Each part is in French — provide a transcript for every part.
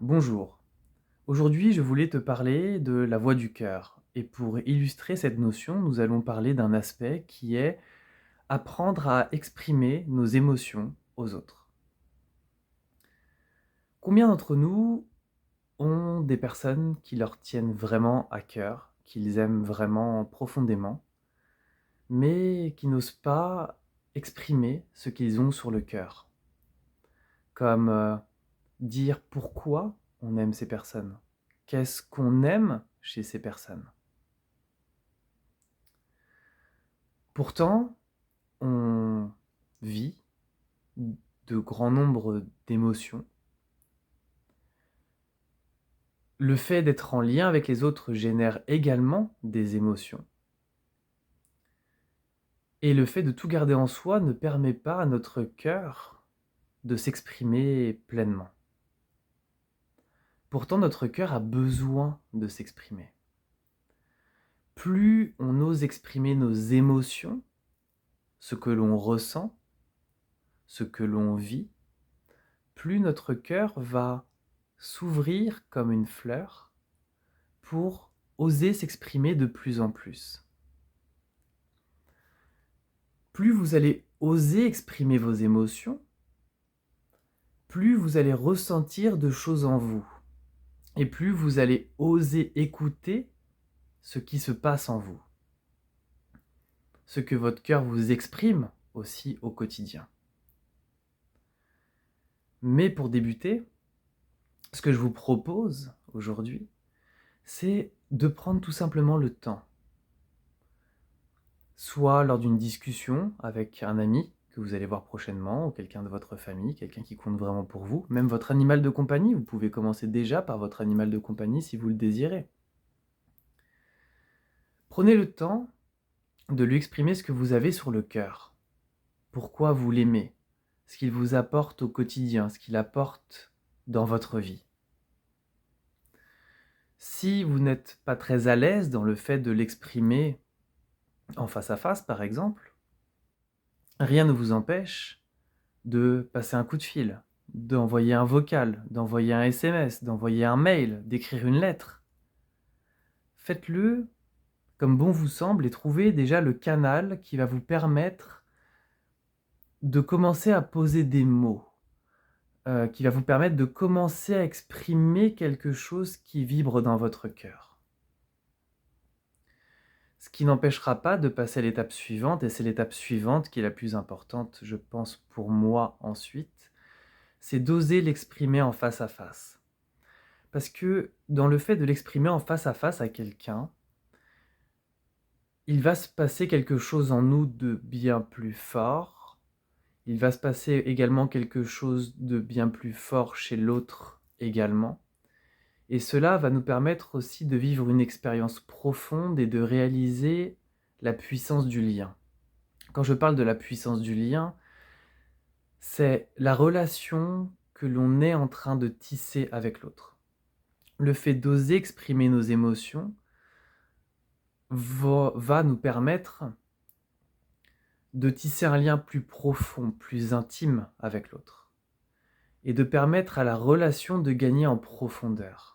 Bonjour. Aujourd'hui, je voulais te parler de la voix du cœur. Et pour illustrer cette notion, nous allons parler d'un aspect qui est apprendre à exprimer nos émotions aux autres. Combien d'entre nous ont des personnes qui leur tiennent vraiment à cœur, qu'ils aiment vraiment profondément, mais qui n'osent pas exprimer ce qu'ils ont sur le cœur, comme dire pourquoi on aime ces personnes, qu'est-ce qu'on aime chez ces personnes. Pourtant, on vit de grands nombres d'émotions. Le fait d'être en lien avec les autres génère également des émotions. Et le fait de tout garder en soi ne permet pas à notre cœur de s'exprimer pleinement. Pourtant, notre cœur a besoin de s'exprimer. Plus on ose exprimer nos émotions, ce que l'on ressent, ce que l'on vit, plus notre cœur va s'ouvrir comme une fleur pour oser s'exprimer de plus en plus. Plus vous allez oser exprimer vos émotions, plus vous allez ressentir de choses en vous, et plus vous allez oser écouter ce qui se passe en vous, ce que votre cœur vous exprime aussi au quotidien. Mais pour débuter, ce que je vous propose aujourd'hui, c'est de prendre tout simplement le temps, soit lors d'une discussion avec un ami que vous allez voir prochainement, ou quelqu'un de votre famille, quelqu'un qui compte vraiment pour vous, même votre animal de compagnie. Vous pouvez commencer déjà par votre animal de compagnie si vous le désirez. Prenez le temps de lui exprimer ce que vous avez sur le cœur, pourquoi vous l'aimez, ce qu'il vous apporte au quotidien, ce qu'il apporte dans votre vie. Si vous n'êtes pas très à l'aise dans le fait de l'exprimer en face à face, par exemple, rien ne vous empêche de passer un coup de fil, d'envoyer un vocal, d'envoyer un SMS, d'envoyer un mail, d'écrire une lettre. Faites-le comme bon vous semble et trouvez déjà le canal qui va vous permettre de commencer à poser des mots, qui va vous permettre de commencer à exprimer quelque chose qui vibre dans votre cœur. Ce qui n'empêchera pas de passer à l'étape suivante, et c'est l'étape suivante qui est la plus importante, je pense, pour moi ensuite, c'est d'oser l'exprimer en face à face. Parce que dans le fait de l'exprimer en face à quelqu'un, il va se passer quelque chose en nous de bien plus fort. Il va se passer également quelque chose de bien plus fort chez l'autre également. Et cela va nous permettre aussi de vivre une expérience profonde et de réaliser la puissance du lien. Quand je parle de la puissance du lien, c'est la relation que l'on est en train de tisser avec l'autre. Le fait d'oser exprimer nos émotions va nous permettre de tisser un lien plus profond, plus intime avec l'autre, et de permettre à la relation de gagner en profondeur.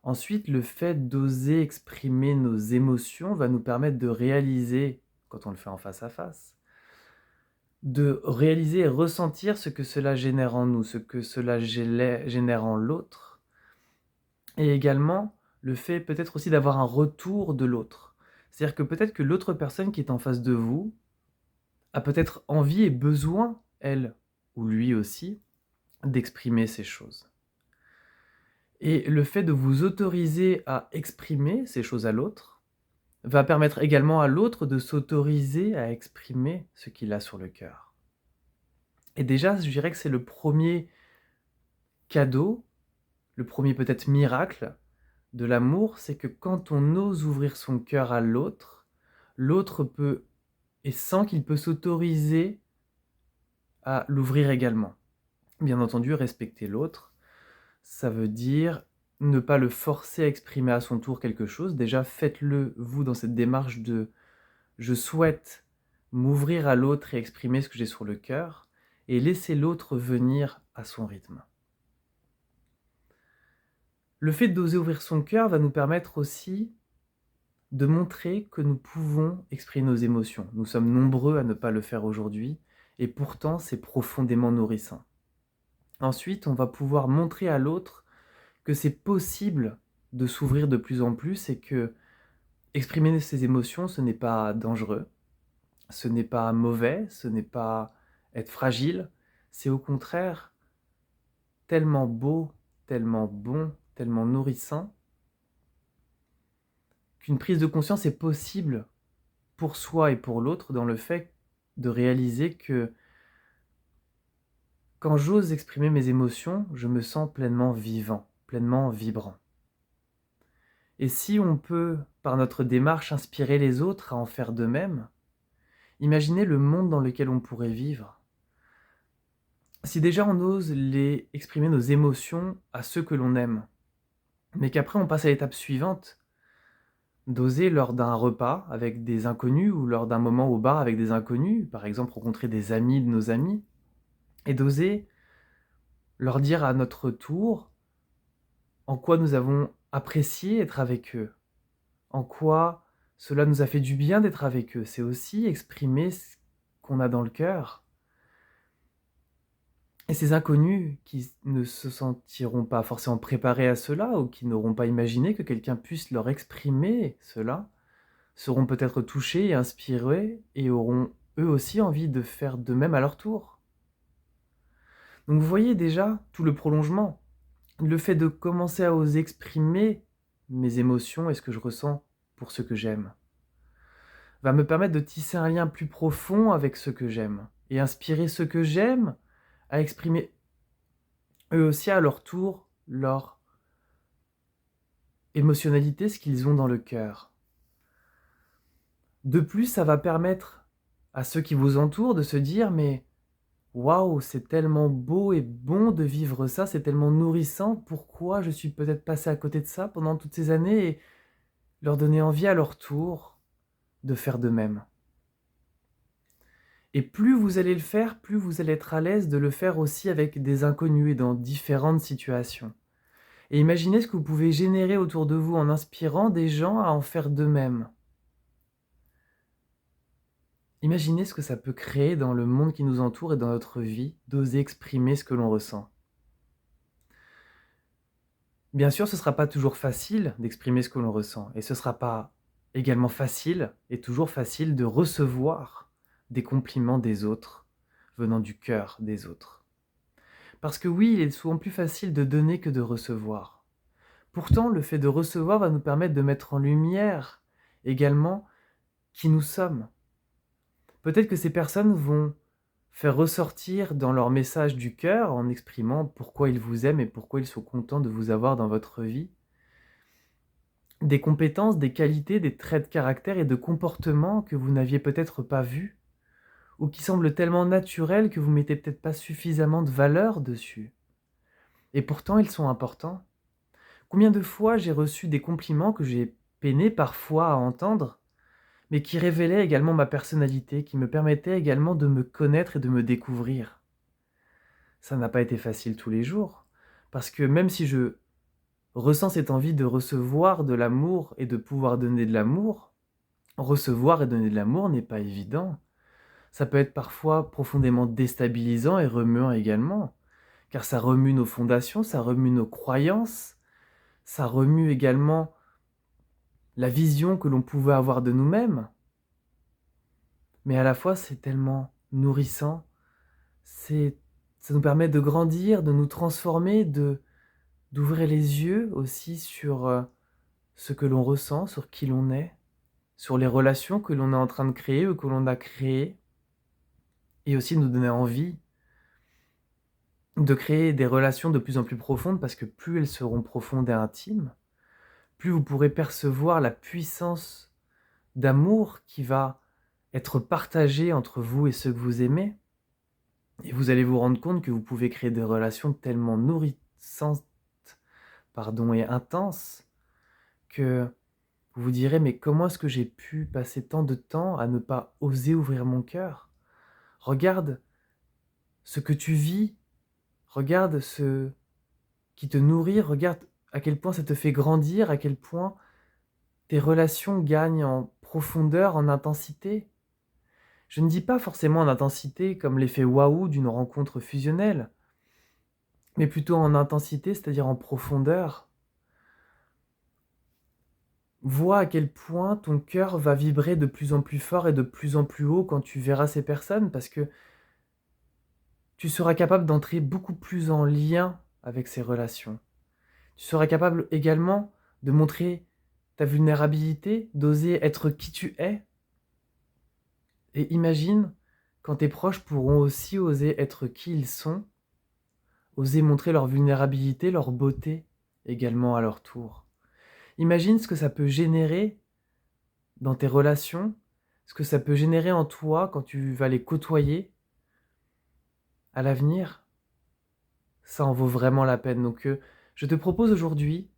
Ensuite, le fait d'oser exprimer nos émotions va nous permettre de réaliser, quand on le fait en face à face, de réaliser et ressentir ce que cela génère en nous, ce que cela génère en l'autre, et également le fait peut-être aussi d'avoir un retour de l'autre. C'est-à-dire que peut-être que l'autre personne qui est en face de vous a peut-être envie et besoin, elle ou lui aussi, d'exprimer ces choses. Et le fait de vous autoriser à exprimer ces choses à l'autre va permettre également à l'autre de s'autoriser à exprimer ce qu'il a sur le cœur. Et déjà, je dirais que c'est le premier cadeau, le premier peut-être miracle de l'amour, c'est que quand on ose ouvrir son cœur à l'autre, l'autre peut et sent qu'il peut s'autoriser à l'ouvrir également. Bien entendu, respecter l'autre, ça veut dire ne pas le forcer à exprimer à son tour quelque chose. Déjà, faites-le, vous, dans cette démarche de je souhaite m'ouvrir à l'autre et exprimer ce que j'ai sur le cœur, et laissez l'autre venir à son rythme. Le fait d'oser ouvrir son cœur va nous permettre aussi de montrer que nous pouvons exprimer nos émotions. Nous sommes nombreux à ne pas le faire aujourd'hui, et pourtant c'est profondément nourrissant. Ensuite, on va pouvoir montrer à l'autre que c'est possible de s'ouvrir de plus en plus et que exprimer ses émotions, ce n'est pas dangereux, ce n'est pas mauvais, ce n'est pas être fragile, c'est au contraire tellement beau, tellement bon, tellement nourrissant, qu'une prise de conscience est possible pour soi et pour l'autre dans le fait de réaliser que quand j'ose exprimer mes émotions, je me sens pleinement vivant, pleinement vibrant. Et si on peut, par notre démarche, inspirer les autres à en faire de même, imaginez le monde dans lequel on pourrait vivre. Si déjà on ose exprimer nos émotions à ceux que l'on aime, mais qu'après on passe à l'étape suivante, d'oser lors d'un repas avec des inconnus ou lors d'un moment au bar avec des inconnus, par exemple rencontrer des amis de nos amis, et d'oser leur dire à notre tour en quoi nous avons apprécié être avec eux, en quoi cela nous a fait du bien d'être avec eux. C'est aussi exprimer ce qu'on a dans le cœur. Et ces inconnus qui ne se sentiront pas forcément préparés à cela ou qui n'auront pas imaginé que quelqu'un puisse leur exprimer cela, seront peut-être touchés et inspirés et auront eux aussi envie de faire de même à leur tour. Donc vous voyez déjà tout le prolongement. Le fait de commencer à oser exprimer mes émotions et ce que je ressens pour ce que j'aime va me permettre de tisser un lien plus profond avec ceux que j'aime et inspirer ceux que j'aime à exprimer eux aussi à leur tour leur émotionnalité, ce qu'ils ont dans le cœur. De plus, ça va permettre à ceux qui vous entourent de se dire mais waouh, c'est tellement beau et bon de vivre ça, c'est tellement nourrissant, pourquoi je suis peut-être passé à côté de ça pendant toutes ces années et leur donner envie à leur tour de faire de même. Et plus vous allez le faire, plus vous allez être à l'aise de le faire aussi avec des inconnus et dans différentes situations. Et imaginez ce que vous pouvez générer autour de vous en inspirant des gens à en faire de même. Imaginez ce que ça peut créer dans le monde qui nous entoure et dans notre vie, d'oser exprimer ce que l'on ressent. Bien sûr, ce ne sera pas toujours facile d'exprimer ce que l'on ressent, et ce ne sera pas également facile, et toujours facile, de recevoir des compliments des autres, venant du cœur des autres. Parce que oui, il est souvent plus facile de donner que de recevoir. Pourtant, le fait de recevoir va nous permettre de mettre en lumière également qui nous sommes. Peut-être que ces personnes vont faire ressortir dans leur message du cœur, en exprimant pourquoi ils vous aiment et pourquoi ils sont contents de vous avoir dans votre vie, des compétences, des qualités, des traits de caractère et de comportement que vous n'aviez peut-être pas vus, ou qui semblent tellement naturels que vous ne mettez peut-être pas suffisamment de valeur dessus. Et pourtant, ils sont importants. Combien de fois j'ai reçu des compliments que j'ai peiné parfois à entendre, mais qui révélaient également ma personnalité, qui me permettaient également de me connaître et de me découvrir. Ça n'a pas été facile tous les jours, parce que même si je ressens cette envie de recevoir de l'amour et de pouvoir donner de l'amour, recevoir et donner de l'amour n'est pas évident. Ça peut être parfois profondément déstabilisant et remuant également, car ça remue nos fondations, ça remue nos croyances, ça remue également la vision que l'on pouvait avoir de nous-mêmes. Mais à la fois, c'est tellement nourrissant, ça nous permet de grandir, de nous transformer, d'ouvrir les yeux aussi sur ce que l'on ressent, sur qui l'on est, sur les relations que l'on est en train de créer ou que l'on a créées, et aussi de nous donner envie de créer des relations de plus en plus profondes, parce que plus elles seront profondes et intimes, plus vous pourrez percevoir la puissance d'amour qui va être partagée entre vous et ceux que vous aimez, et vous allez vous rendre compte que vous pouvez créer des relations tellement nourrissantes, et intenses, que vous vous direz, mais comment est-ce que j'ai pu passer tant de temps à ne pas oser ouvrir mon cœur? Regarde ce que tu vis, regarde ce qui te nourrit, regarde à quel point ça te fait grandir, à quel point tes relations gagnent en profondeur, en intensité. Je ne dis pas forcément en intensité comme l'effet waouh d'une rencontre fusionnelle, mais plutôt en intensité, c'est-à-dire en profondeur. Vois à quel point ton cœur va vibrer de plus en plus fort et de plus en plus haut quand tu verras ces personnes, parce que tu seras capable d'entrer beaucoup plus en lien avec ces relations. Tu seras capable également de montrer ta vulnérabilité, d'oser être qui tu es. Et imagine quand tes proches pourront aussi oser être qui ils sont, oser montrer leur vulnérabilité, leur beauté également à leur tour. Imagine ce que ça peut générer dans tes relations, ce que ça peut générer en toi quand tu vas les côtoyer à l'avenir. Ça en vaut vraiment la peine. Donc je te propose aujourd'hui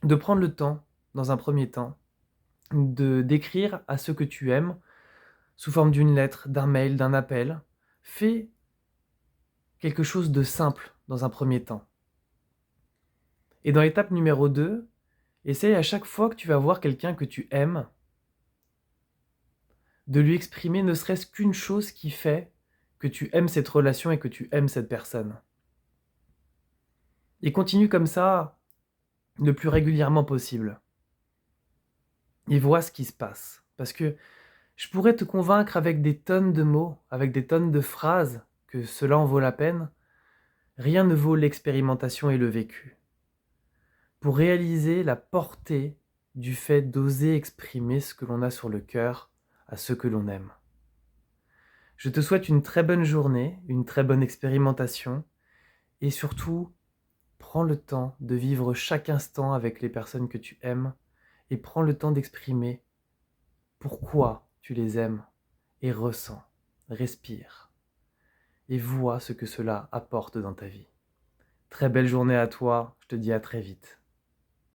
de prendre le temps, dans un premier temps, de d'écrire à ceux que tu aimes, sous forme d'une lettre, d'un mail, d'un appel. Fais quelque chose de simple dans un premier temps. Et dans l'étape numéro 2, essaye à chaque fois que tu vas voir quelqu'un que tu aimes, de lui exprimer ne serait-ce qu'une chose qui fait que tu aimes cette relation et que tu aimes cette personne. Et continue comme ça le plus régulièrement possible. Et vois ce qui se passe. Parce que je pourrais te convaincre avec des tonnes de mots, avec des tonnes de phrases, que cela en vaut la peine. Rien ne vaut l'expérimentation et le vécu. Pour réaliser la portée du fait d'oser exprimer ce que l'on a sur le cœur à ceux que l'on aime. Je te souhaite une très bonne journée, une très bonne expérimentation, et surtout, prends le temps de vivre chaque instant avec les personnes que tu aimes, et prends le temps d'exprimer pourquoi tu les aimes, et ressens, respire, et vois ce que cela apporte dans ta vie. Très belle journée à toi, je te dis à très vite.